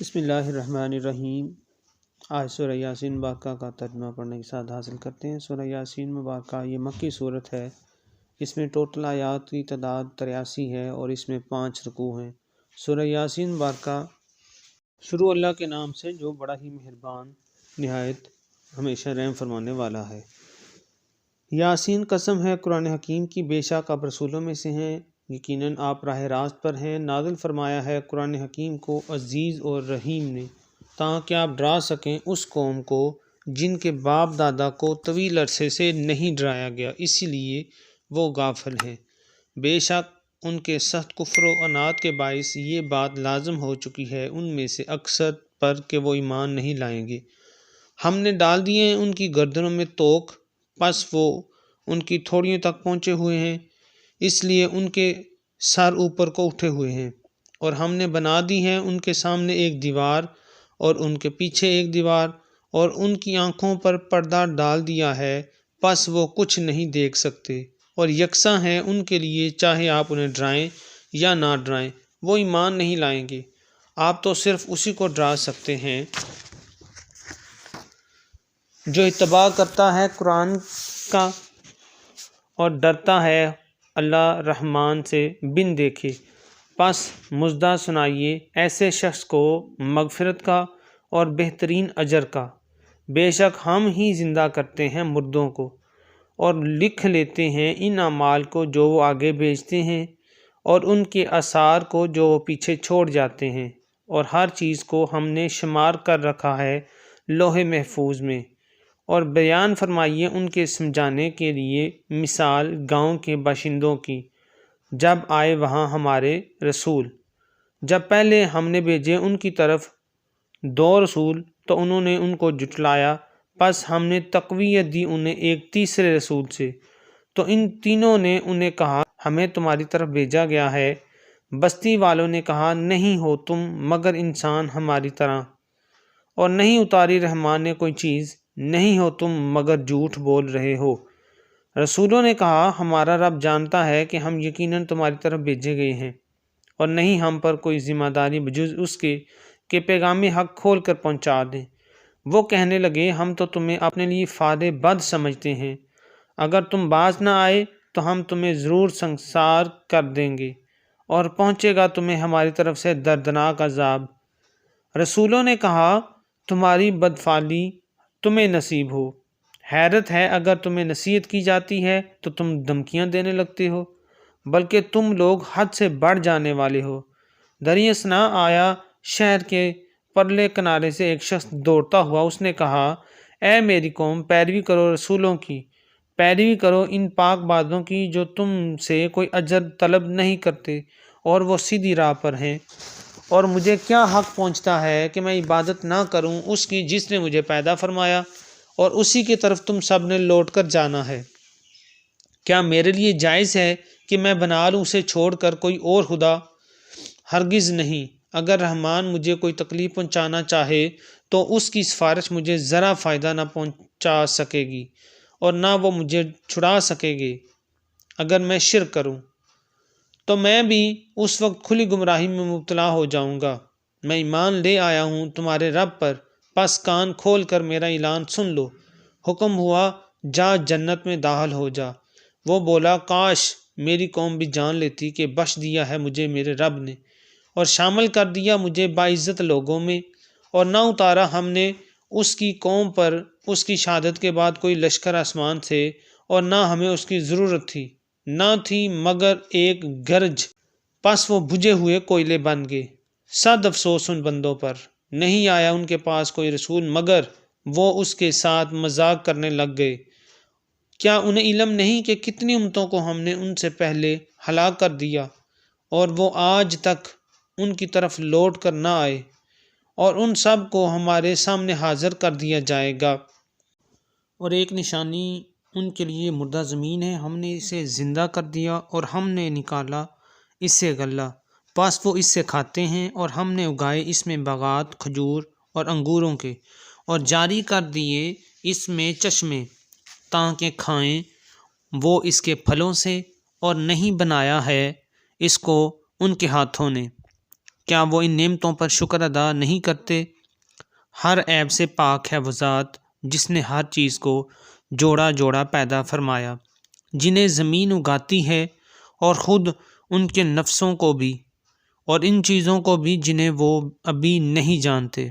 بسم اللہ الرحمن الرحیم۔ آج سورہ یاسین مبارکہ کا ترجمہ پڑھنے کے ساتھ حاصل کرتے ہیں۔ سورہ یاسین مبارکہ یہ مکی صورت ہے۔ اس میں ٹوٹل آیات کی تعداد 83 ہے اور اس میں 5 رکوع ہیں۔ سورہ یاسین مبارکہ شروع اللہ کے نام سے جو بڑا ہی مہربان نہایت ہمیشہ رحم فرمانے والا ہے۔ یاسین قسم ہے قرآن حکیم کی، بے شک آپ رسولوں میں سے ہیں، یقیناً آپ راہ راست پر ہیں۔ نازل فرمایا ہے قرآن حکیم کو عزیز اور رحیم نے، تاکہ آپ ڈرا سکیں اس قوم کو جن کے باپ دادا کو طویل عرصے سے نہیں ڈرایا گیا، اسی لیے وہ غافل ہیں۔ بے شک ان کے سخت کفر و عناد کے باعث یہ بات لازم ہو چکی ہے ان میں سے اکثر پر کہ وہ ایمان نہیں لائیں گے۔ ہم نے ڈال دیے ہیں ان کی گردنوں میں توق، پس وہ ان کی تھوڑیوں تک پہنچے ہوئے ہیں، اس لیے ان کے سر اوپر کو اٹھے ہوئے ہیں۔ اور ہم نے بنا دی ہے ان کے سامنے ایک دیوار اور ان کے پیچھے ایک دیوار، اور ان کی آنکھوں پر پردہ ڈال دیا ہے، پس وہ کچھ نہیں دیکھ سکتے، اور یکساں ہیں ان کے لیے چاہے آپ انہیں ڈرائیں یا نہ ڈرائیں، وہ ایمان نہیں لائیں گے۔ آپ تو صرف اسی کو ڈرا سکتے ہیں جو اتباع کرتا ہے قرآن کا اور ڈرتا ہے اللہ رحمان سے بن دیکھے۔ پس مژدہ سنائیے ایسے شخص کو مغفرت کا اور بہترین اجر کا۔ بے شک ہم ہی زندہ کرتے ہیں مردوں کو اور لکھ لیتے ہیں ان اعمال کو جو وہ آگے بھیجتے ہیں اور ان کے آثار کو جو وہ پیچھے چھوڑ جاتے ہیں، اور ہر چیز کو ہم نے شمار کر رکھا ہے لوح محفوظ میں۔ اور بیان فرمائیے ان کے سمجھانے کے لیے مثال گاؤں کے باشندوں کی، جب آئے وہاں ہمارے رسول، جب پہلے ہم نے بھیجے ان کی طرف 2 رسول تو انہوں نے ان کو جھٹلایا، پس ہم نے تقویت دی انہیں ایک تیسرے رسول سے، تو ان تینوں نے انہیں کہا ہمیں تمہاری طرف بھیجا گیا ہے۔ بستی والوں نے کہا نہیں ہو تم مگر انسان ہماری طرح، اور نہیں اتاری رحمان نے کوئی چیز، نہیں ہو تم مگر جھوٹ بول رہے ہو۔ رسولوں نے کہا ہمارا رب جانتا ہے کہ ہم یقیناً تمہاری طرف بھیجے گئے ہیں، اور نہیں ہم پر کوئی ذمہ داری بجز اس کے کہ پیغام حق کھول کر پہنچا دیں۔ وہ کہنے لگے ہم تو تمہیں اپنے لیے فادے بد سمجھتے ہیں، اگر تم باز نہ آئے تو ہم تمہیں ضرور سنگسار کر دیں گے، اور پہنچے گا تمہیں ہماری طرف سے دردناک عذاب۔ رسولوں نے کہا تمہاری بدفعلی تمہیں نصیب ہو، حیرت ہے اگر تمہیں نصیحت کی جاتی ہے تو تم دھمکیاں دینے لگتے ہو، بلکہ تم لوگ حد سے بڑھ جانے والے ہو۔ دریں اثنا آیا شہر کے پرلے کنارے سے ایک شخص دوڑتا ہوا، اس نے کہا اے میری قوم، پیروی کرو رسولوں کی، پیروی کرو ان پاک بازوں کی جو تم سے کوئی اجر طلب نہیں کرتے اور وہ سیدھی راہ پر ہیں، اور مجھے کیا حق پہنچتا ہے کہ میں عبادت نہ کروں اس کی جس نے مجھے پیدا فرمایا، اور اسی کی طرف تم سب نے لوٹ کر جانا ہے۔ کیا میرے لیے جائز ہے کہ میں بنا لوں اسے چھوڑ کر کوئی اور خدا؟ ہرگز نہیں۔ اگر رحمان مجھے کوئی تکلیف پہنچانا چاہے تو اس کی سفارش مجھے ذرا فائدہ نہ پہنچا سکے گی، اور نہ وہ مجھے چھڑا سکے گے۔ اگر میں شرک کروں تو میں بھی اس وقت کھلی گمراہی میں مبتلا ہو جاؤں گا۔ میں ایمان لے آیا ہوں تمہارے رب پر، پس کان کھول کر میرا اعلان سن لو۔ حکم ہوا جا جنت میں داخل ہو جا۔ وہ بولا کاش میری قوم بھی جان لیتی کہ بخش دیا ہے مجھے میرے رب نے، اور شامل کر دیا مجھے باعزت لوگوں میں، اور نہ اتارا ہم نے اس کی قوم پر اس کی شہادت کے بعد کوئی لشکر آسمان سے، اور نہ ہمیں اس کی ضرورت تھی، نہ تھی مگر ایک گرج، پس وہ بجھے ہوئے کوئلے بن گئے۔ صد افسوس ان بندوں پر، نہیں آیا ان کے پاس کوئی رسول مگر وہ اس کے ساتھ مذاق کرنے لگ گئے۔ کیا انہیں علم نہیں کہ کتنی امتوں کو ہم نے ان سے پہلے ہلاک کر دیا، اور وہ آج تک ان کی طرف لوٹ کر نہ آئے، اور ان سب کو ہمارے سامنے حاضر کر دیا جائے گا۔ اور ایک نشانی ان کے لیے مردہ زمین ہے، ہم نے اسے زندہ کر دیا اور ہم نے نکالا اس سے غلہ، پس وہ اس سے کھاتے ہیں، اور ہم نے اگائے اس میں باغات کھجور اور انگوروں کے، اور جاری کر دیے اس میں چشمے تاکہ کھائیں وہ اس کے پھلوں سے، اور نہیں بنایا ہے اس کو ان کے ہاتھوں نے۔ کیا وہ ان نعمتوں پر شکر ادا نہیں کرتے؟ ہر عیب سے پاک ہے وہ ذات جس نے ہر چیز کو جوڑا جوڑا پیدا فرمایا، جنہیں زمین اگاتی ہے اور خود ان کے نفسوں کو بھی، اور ان چیزوں کو بھی جنہیں وہ ابھی نہیں جانتے۔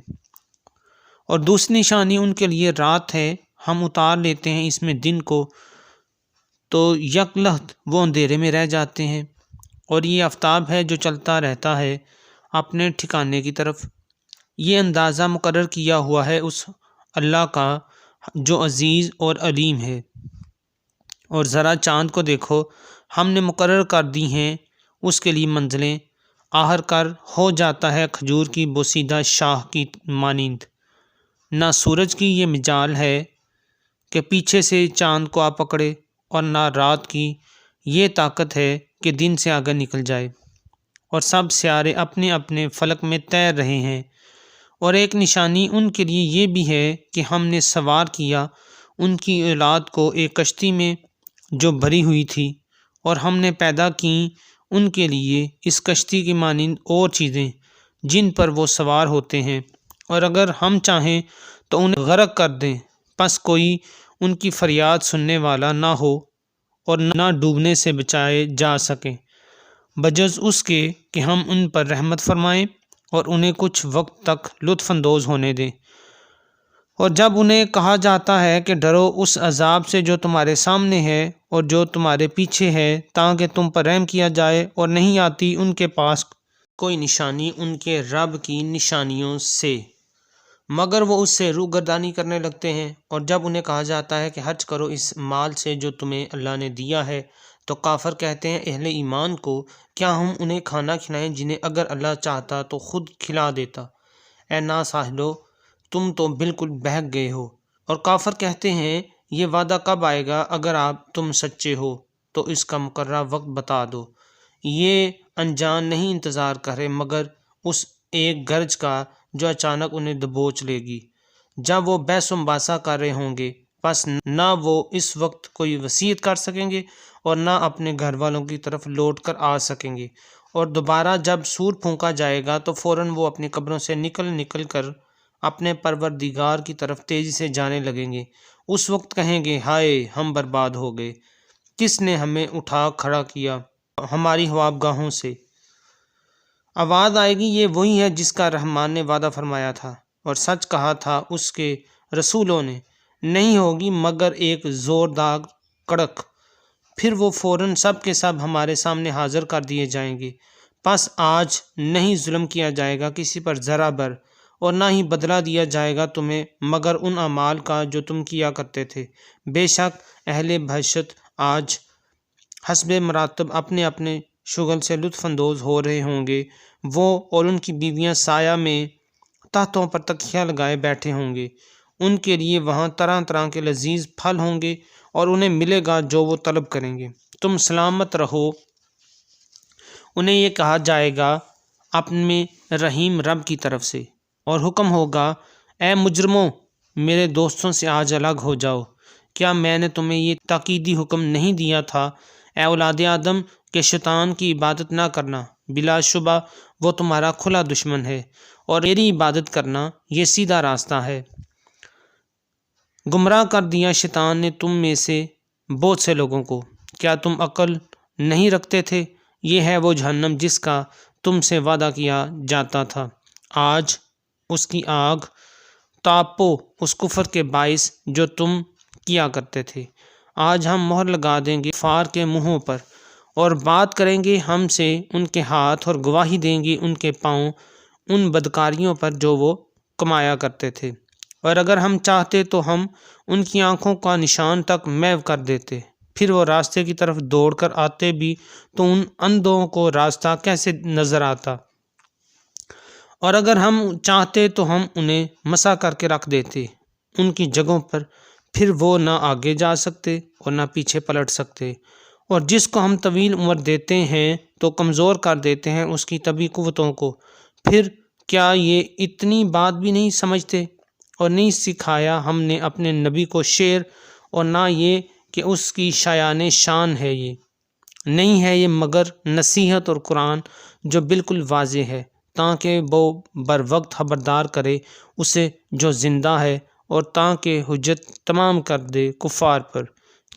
اور دوسری نشانی ان کے لیے رات ہے، ہم اتار لیتے ہیں اس میں دن کو تو یک لحظ وہ اندھیرے میں رہ جاتے ہیں، اور یہ آفتاب ہے جو چلتا رہتا ہے اپنے ٹھکانے کی طرف۔ یہ اندازہ مقرر کیا ہوا ہے اس اللہ کا جو عزیز اور علیم ہے۔ اور ذرا چاند کو دیکھو، ہم نے مقرر کر دی ہیں اس کے لیے منزلیں، آہر کر ہو جاتا ہے کھجور کی بوسیدہ شاخ کی مانند۔ نہ سورج کی یہ مجال ہے کہ پیچھے سے چاند کو آ پکڑے، اور نہ رات کی یہ طاقت ہے کہ دن سے آگے نکل جائے، اور سب سیارے اپنے اپنے فلک میں تیر رہے ہیں۔ اور ایک نشانی ان کے لیے یہ بھی ہے کہ ہم نے سوار کیا ان کی اولاد کو ایک کشتی میں جو بھری ہوئی تھی، اور ہم نے پیدا کی ان کے لیے اس کشتی کی مانند اور چیزیں جن پر وہ سوار ہوتے ہیں، اور اگر ہم چاہیں تو انہیں غرق کر دیں، پس کوئی ان کی فریاد سننے والا نہ ہو اور نہ ڈوبنے سے بچائے جا سکیں، بجز اس کے کہ ہم ان پر رحمت فرمائیں اور انہیں کچھ وقت تک لطف اندوز ہونے دیں۔ اور جب انہیں کہا جاتا ہے کہ ڈرو اس عذاب سے جو تمہارے سامنے ہے اور جو تمہارے پیچھے ہے، تاکہ تم پر رحم کیا جائے، اور نہیں آتی ان کے پاس کوئی نشانی ان کے رب کی نشانیوں سے مگر وہ اس سے روگردانی کرنے لگتے ہیں۔ اور جب انہیں کہا جاتا ہے کہ حج کرو اس مال سے جو تمہیں اللہ نے دیا ہے، تو کافر کہتے ہیں اہل ایمان کو، کیا ہم انہیں کھانا کھلائیں جنہیں اگر اللہ چاہتا تو خود کھلا دیتا؟ اے ناساہلو، تم تو بالکل بہک گئے ہو۔ اور کافر کہتے ہیں یہ وعدہ کب آئے گا؟ اگر آپ تم سچے ہو تو اس کا مقررہ وقت بتا دو۔ یہ انجان نہیں انتظار کر رہے مگر اس ایک گرج کا جو اچانک انہیں دبوچ لے گی، جب وہ بحث و مباحثہ کر رہے ہوں گے، پس نہ وہ اس وقت کوئی وصیت کر سکیں گے اور نہ اپنے گھر والوں کی طرف لوٹ کر آ سکیں گے۔ اور دوبارہ جب سور پھونکا جائے گا تو فوراً وہ اپنی قبروں سے نکل کر اپنے پروردگار کی طرف تیزی سے جانے لگیں گے۔ اس وقت کہیں گے ہائے ہم برباد ہو گئے، کس نے ہمیں اٹھا کھڑا کیا ہماری خوابگاہوں سے؟ آواز آئے گی، یہ وہی ہے جس کا رحمان نے وعدہ فرمایا تھا اور سچ کہا تھا اس کے رسولوں نے، نہیں ہوگی مگر ایک زوردار کڑک، پھر وہ فوراً سب کے سب ہمارے سامنے حاضر کر دیے جائیں گے۔ پس آج نہیں ظلم کیا جائے گا کسی پر ذرہ بر، اور نہ ہی بدلہ دیا جائے گا تمہیں مگر ان اعمال کا جو تم کیا کرتے تھے۔ بے شک اہل بہشت آج حسب مراتب اپنے اپنے شغل سے لطف اندوز ہو رہے ہوں گے، وہ اور ان کی بیویاں سایہ میں تختوں پر تکیہ لگائے بیٹھے ہوں گے، ان کے لیے وہاں طرح طرح کے لذیذ پھل ہوں گے اور انہیں ملے گا جو وہ طلب کریں گے۔ تم سلامت رہو۔ انہیں یہ کہا جائے گا اپنے رحیم رب کی طرف سے، اور حکم ہوگا اے مجرموں میرے دوستوں سے آج الگ ہو جاؤ۔ کیا میں نے تمہیں یہ تاکیدی حکم نہیں دیا تھا اے اولاد آدم کہ شیطان کی عبادت نہ کرنا، بلا شبہ وہ تمہارا کھلا دشمن ہے، اور میری عبادت کرنا یہ سیدھا راستہ ہے۔ گمراہ کر دیا شیطان نے تم میں سے بہت سے لوگوں کو، کیا تم عقل نہیں رکھتے تھے؟ یہ ہے وہ جہنم جس کا تم سے وعدہ کیا جاتا تھا، آج اس کی آگ تاپو اس کفر کے باعث جو تم کیا کرتے تھے۔ آج ہم مہر لگا دیں گے کفار کے منہوں پر، اور بات کریں گے ہم سے ان کے ہاتھ، اور گواہی دیں گے ان کے پاؤں ان بدکاریوں پر جو وہ کمایا کرتے تھے۔ اور اگر ہم چاہتے تو ہم ان کی آنکھوں کا نشان تک محو کر دیتے، پھر وہ راستے کی طرف دوڑ کر آتے بھی تو ان اندھوں کو راستہ کیسے نظر آتا؟ اور اگر ہم چاہتے تو ہم انہیں مسح کر کے رکھ دیتے ان کی جگہوں پر، پھر وہ نہ آگے جا سکتے اور نہ پیچھے پلٹ سکتے۔ اور جس کو ہم طویل عمر دیتے ہیں تو کمزور کر دیتے ہیں اس کی طبعی قوتوں کو، پھر کیا یہ اتنی بات بھی نہیں سمجھتے؟ اور نہیں سکھایا ہم نے اپنے نبی کو شعر، اور نہ یہ کہ اس کی شایان شان ہے، یہ نہیں ہے یہ مگر نصیحت اور قرآن جو بالکل واضح ہے، تاکہ وہ بر وقت خبردار کرے اسے جو زندہ ہے، اور تاکہ حجت تمام کر دے کفار پر۔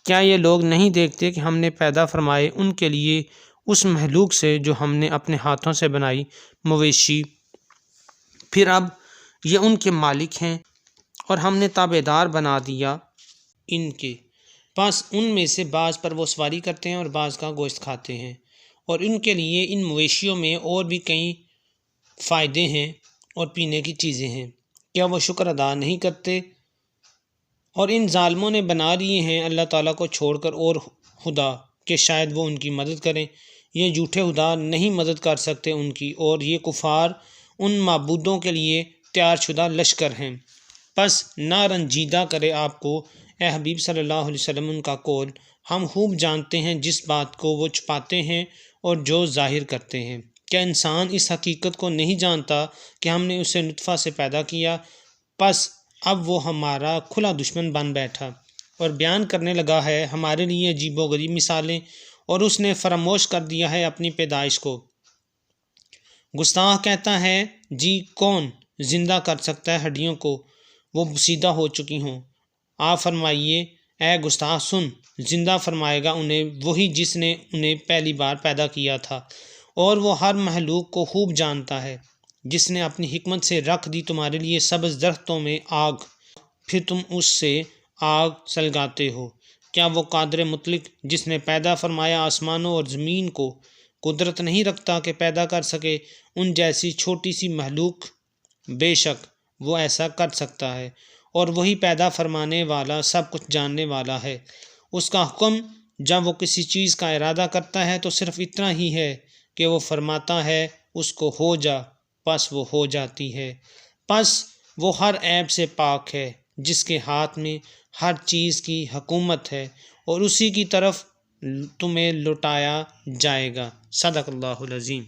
کیا یہ لوگ نہیں دیکھتے کہ ہم نے پیدا فرمائے ان کے لیے اس مخلوق سے جو ہم نے اپنے ہاتھوں سے بنائی، مویشی، پھر اب یہ ان کے مالک ہیں اور ہم نے تابع دار بنا دیا ان کے، پس ان میں سے بعض پر وہ سواری کرتے ہیں اور بعض کا گوشت کھاتے ہیں، اور ان کے لیے ان مویشیوں میں اور بھی کئی فائدے ہیں اور پینے کی چیزیں ہیں، کیا وہ شکر ادا نہیں کرتے؟ اور ان ظالموں نے بنا لیے ہیں اللہ تعالیٰ کو چھوڑ کر اور خدا کہ شاید وہ ان کی مدد کریں، یہ جھوٹے خدا نہیں مدد کر سکتے ان کی، اور یہ کفار ان معبودوں کے لیے تیار شدہ لشکر ہیں۔ پس نہ رنجیدہ کرے آپ کو اے حبیب صلی اللہ علیہ وسلم ان کا قول، ہم خوب جانتے ہیں جس بات کو وہ چھپاتے ہیں اور جو ظاہر کرتے ہیں۔ کیا انسان اس حقیقت کو نہیں جانتا کہ ہم نے اسے نطفہ سے پیدا کیا، پس اب وہ ہمارا کھلا دشمن بن بیٹھا اور بیان کرنے لگا ہے ہمارے لیے عجیب و غریب مثالیں، اور اس نے فراموش کر دیا ہے اپنی پیدائش کو۔ گستاخ کہتا ہے جی کون زندہ کر سکتا ہے ہڈیوں کو وہ بوسیدہ ہو چکی ہوں؟ آپ فرمائیے اے گستاخ سن، زندہ فرمائے گا انہیں وہی جس نے انہیں پہلی بار پیدا کیا تھا، اور وہ ہر مخلوق کو خوب جانتا ہے، جس نے اپنی حکمت سے رکھ دی تمہارے لیے سبز درختوں میں آگ، پھر تم اس سے آگ سلگاتے ہو۔ کیا وہ قادر مطلق جس نے پیدا فرمایا آسمانوں اور زمین کو قدرت نہیں رکھتا کہ پیدا کر سکے ان جیسی چھوٹی سی مخلوق؟ بے شک وہ ایسا کر سکتا ہے، اور وہی پیدا فرمانے والا سب کچھ جاننے والا ہے۔ اس کا حکم جب وہ کسی چیز کا ارادہ کرتا ہے تو صرف اتنا ہی ہے کہ وہ فرماتا ہے اس کو ہو جا، پس وہ ہو جاتی ہے۔ پس وہ ہر عیب سے پاک ہے جس کے ہاتھ میں ہر چیز کی حکومت ہے، اور اسی کی طرف تمہیں لوٹایا جائے گا۔ صدق اللہ العظیم۔